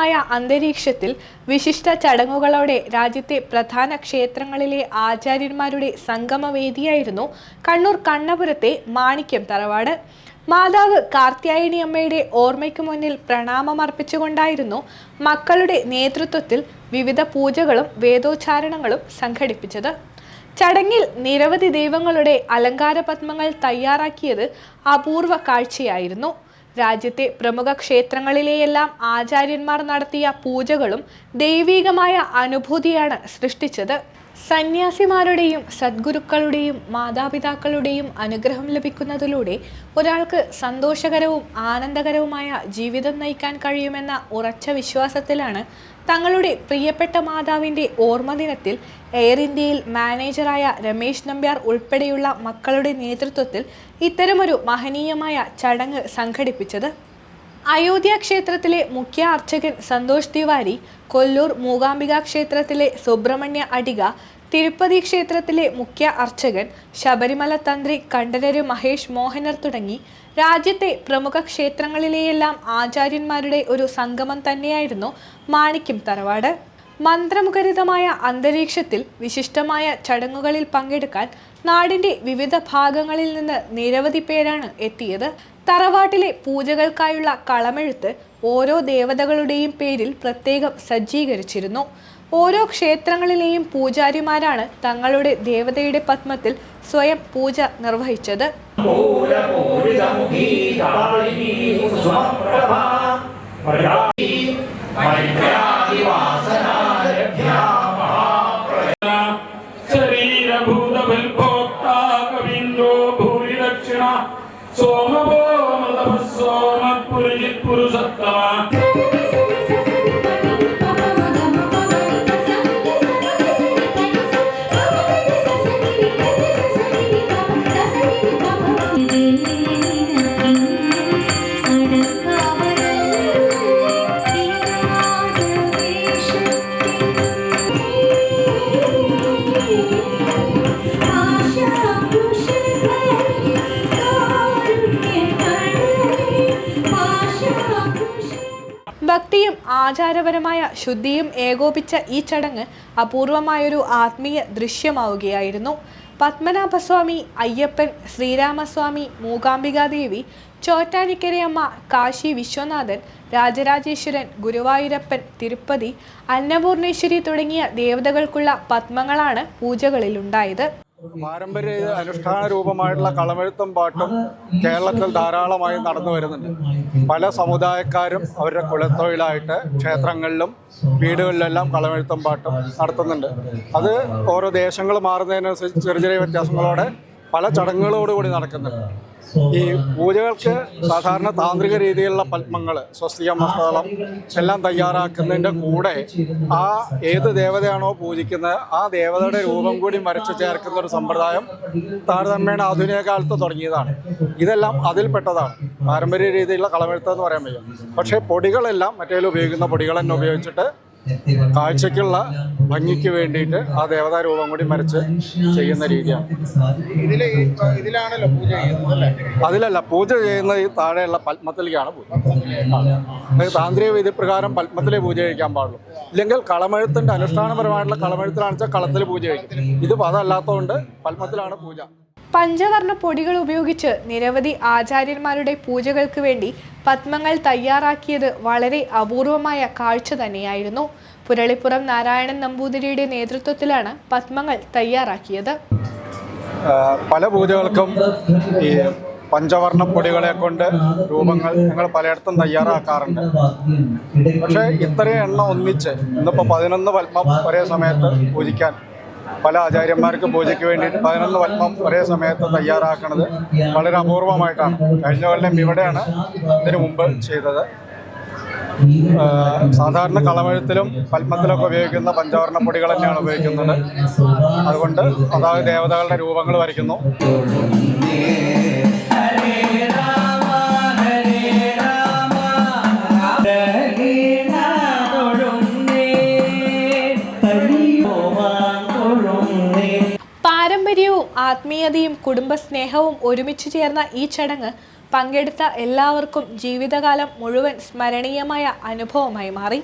ഭക്തിമയമായ അന്തരീക്ഷത്തിൽ വിശിഷ്ട ചടങ്ങുകളോടെ രാജ്യത്തെ പ്രധാന ക്ഷേത്രങ്ങളിലെ ആചാര്യന്മാരുടെ സംഗമവേദിയായിരുന്നു കണ്ണൂർ കണ്ണപുരത്തെ മാണിക്യം തറവാട്. മാതാവ് കാർത്യായനി അമ്മയുടെ ഓർമ്മയ്ക്ക് മുന്നിൽ പ്രണാമമർപ്പിച്ചുകൊണ്ടായിരുന്നു മക്കളുടെ നേതൃത്വത്തിൽ വിവിധ പൂജകളും വേദോച്ചാരണങ്ങളും സംഘടിപ്പിച്ചത്. ചടങ്ങിൽ നിരവധി ദൈവങ്ങളുടെ അലങ്കാര പത്മങ്ങൾ തയ്യാറാക്കിയത് അപൂർവ കാഴ്ചയായിരുന്നു. രാജ്യത്തെ പ്രമുഖ ക്ഷേത്രങ്ങളിലെയെല്ലാം ആചാര്യന്മാർ നടത്തിയ പൂജകളും ദൈവീകമായ അനുഭൂതിയാണ് സൃഷ്ടിച്ചത്. സന്യാസിമാരുടെയും സദ്ഗുരുക്കളുടെയും മാതാപിതാക്കളുടെയും അനുഗ്രഹം ലഭിക്കുന്നതിലൂടെ ഒരാൾക്ക് സന്തോഷകരവും ആനന്ദകരവുമായ ജീവിതം നയിക്കാൻ കഴിയുമെന്ന ഉറച്ച വിശ്വാസത്തിലാണ് തങ്ങളുടെ പ്രിയപ്പെട്ട മാതാവിൻ്റെ ഓർമ്മദിനത്തിൽ എയർ ഇന്ത്യയിൽ മാനേജറായ രമേശ് നമ്പ്യാർ ഉൾപ്പെടെയുള്ള മക്കളുടെ നേതൃത്വത്തിൽ ഇത്തരമൊരു മഹനീയമായ ചടങ്ങ് സംഘടിപ്പിച്ചത്. അയോധ്യ ക്ഷേത്രത്തിലെ മുഖ്യ അർച്ചകൻ സന്തോഷ് തിവാരി, കൊല്ലൂർ മൂകാംബിക ക്ഷേത്രത്തിലെ സുബ്രഹ്മണ്യ അടിക, തിരുപ്പതി ക്ഷേത്രത്തിലെ മുഖ്യ അർച്ചകൻ ശബരിമല തന്ത്രി കണ്ഠരര് മഹേഷ് മോഹനർ തുടങ്ങി രാജ്യത്തെ പ്രമുഖ ക്ഷേത്രങ്ങളിലെയെല്ലാം ആചാര്യന്മാരുടെ ഒരു സംഗമം തന്നെയായിരുന്നു മാണിക്യം തറവാട്. മന്ത്രമുഖരിതമായ അന്തരീക്ഷത്തിൽ വിശിഷ്ടമായ ചടങ്ങുകളിൽ പങ്കെടുക്കാൻ നാടിൻ്റെ വിവിധ ഭാഗങ്ങളിൽ നിന്ന് നിരവധി പേരാണ് എത്തിയത്. തറവാട്ടിലെ പൂജകൾക്കായുള്ള കളമെഴുത്ത് ഓരോ ദേവതകളുടെയും പേരിൽ പ്രത്യേകം സജ്ജീകരിച്ചിരുന്നു. ഓരോ ക്ഷേത്രങ്ങളിലെയും പൂജാരിമാരാണ് തങ്ങളുടെ ദേവതയുടെ പത്മത്തിൽ സ്വയം പൂജ നിർവഹിച്ചത്. ഭക്തിയും ആചാരപരമായ ശുദ്ധിയും ഏകോപിച്ച ഈ ചടങ്ങ് അപൂർവമായൊരു ആത്മീയ ദൃശ്യമാവുകയായിരുന്നു. പത്മനാഭസ്വാമി, അയ്യപ്പൻ, ശ്രീരാമസ്വാമി, മൂകാംബികാദേവി, ചോറ്റാനിക്കരയമ്മ, കാശി വിശ്വനാഥൻ, രാജരാജേശ്വരൻ, ഗുരുവായൂരപ്പൻ, തിരുപ്പതി, അന്നപൂർണേശ്വരി തുടങ്ങിയ ദേവതകൾക്കുള്ള പത്മങ്ങളാണ് പൂജകളിലുണ്ടായത്. പാരമ്പര്യ അനുഷ്ഠാന രൂപമായിട്ടുള്ള കളമെഴുത്തും പാട്ടും കേരളത്തിൽ ധാരാളമായി നടന്നു വരുന്നുണ്ട്. പല സമുദായക്കാരും അവരുടെ കുലത്തൊഴിലായിട്ട് ക്ഷേത്രങ്ങളിലും വീടുകളിലെല്ലാം കളമെഴുത്തും പാട്ടും നടത്തുന്നുണ്ട്. അത് ഓരോ ദേശങ്ങൾ മാറുന്നതിനനുസരിച്ച് ചെറിയ ചെറിയ വ്യത്യാസങ്ങളോടെ പല ചടങ്ങുകളോടുകൂടി നടക്കുന്നുണ്ട്. ഈ പൂജകൾക്ക് സാധാരണ താന്ത്രിക രീതിയിലുള്ള പത്മങ്ങൾ, സ്വസ്തികം, മസ്തകം എല്ലാം തയ്യാറാക്കുന്നതിൻ്റെ കൂടെ ആ ഏത് ദേവതയാണോ പൂജിക്കുന്നത് ആ ദേവതയുടെ രൂപം കൂടി വരച്ചു ചേർക്കുന്ന ഒരു സമ്പ്രദായം താരതമ്യേന ആധുനിക കാലത്ത് തുടങ്ങിയതാണ്. ഇതെല്ലാം അതിൽപ്പെട്ടതാണ്. പാരമ്പര്യ രീതിയിലുള്ള കളമെഴുത്ത് എന്ന് പറയാൻ വയ്യ. പക്ഷേ പൊടികളെല്ലാം മറ്റേതിൽ ഉപയോഗിക്കുന്ന പൊടികൾ തന്നെ ഉപയോഗിച്ചിട്ട് കാഴ്ചയ്ക്കുള്ള ഭംഗിക്ക് വേണ്ടിയിട്ട് ആ ദേവതാ രൂപം കൂടി വരച്ച് ചെയ്യുന്ന രീതിയാണ്. അതിലല്ല പൂജ ചെയ്യുന്നത് ഈ താഴെയുള്ള പത്മത്തിലേക്കാണ് പൂജ. താന്ത്രിക വിധിപ്രകാരം പത്മത്തിലേ പൂജ കഴിക്കാൻ പാടുള്ളൂ. ഇല്ലെങ്കിൽ കളമെഴുത്തിൻ്റെ അനുഷ്ഠാനപരമായിട്ടുള്ള കളമെഴുത്തിലാണെന്ന് വെച്ചാൽ കളത്തിൽ പൂജ കഴിക്കും. ഇത് അതല്ലാത്തതുകൊണ്ട് പത്മത്തിലാണ് പൂജ. പഞ്ചവർണ്ണ പൊടികൾ ഉപയോഗിച്ച് നിരവധി ആചാര്യന്മാരുടെ പൂജകൾക്ക് വേണ്ടി പത്മങ്ങൾ തയ്യാറാക്കിയത് വളരെ അപൂർവമായ കാഴ്ച തന്നെയായിരുന്നു. പുരളിപ്പുറം നാരായണൻ നമ്പൂതിരിയുടെ നേതൃത്വത്തിലാണ് പത്മങ്ങൾ തയ്യാറാക്കിയത്. പല പൂജകൾക്കും ഈ പഞ്ചവർണ്ണ പൊടികളെ കൊണ്ട് രൂപങ്ങൾ ഞങ്ങൾ പലയിടത്തും തയ്യാറാക്കാറുണ്ട്. പക്ഷേ ഇത്രയും എണ്ണം ഒന്നിച്ച് ഇന്നിപ്പോൾ 11 പത്മം ഒരേ സമയത്ത് പൂജിക്കാൻ പല ആചാര്യന്മാർക്ക് പൂജയ്ക്ക് വേണ്ടിയിട്ട് 11 പത്മം ഒരേ സമയത്ത് തയ്യാറാക്കുന്നത് വളരെ അപൂർവമായിട്ടാണ്. കഴിഞ്ഞ കൊല്ലം ഇവിടെയാണ് ഇതിനു മുമ്പ് ചെയ്തത്. സാധാരണ കളമെഴുത്തിലും പത്മത്തിലൊക്കെ ഉപയോഗിക്കുന്ന പഞ്ചവർണ്ണ പൊടികൾ തന്നെയാണ് ഉപയോഗിക്കുന്നത്. അതുകൊണ്ട് അതായത് ദേവതകളുടെ രൂപങ്ങൾ വരയ്ക്കുന്നു. പാരമ്പര്യവും ആത്മീയതയും കുടുംബസ്നേഹവും ഒരുമിച്ച് ചേർന്ന ഈ ചടങ്ങ് പങ്കെടുത്ത എല്ലാവർക്കും ജീവിതകാലം മുഴുവൻ സ്മരണീയമായ അനുഭവമായി മാറി.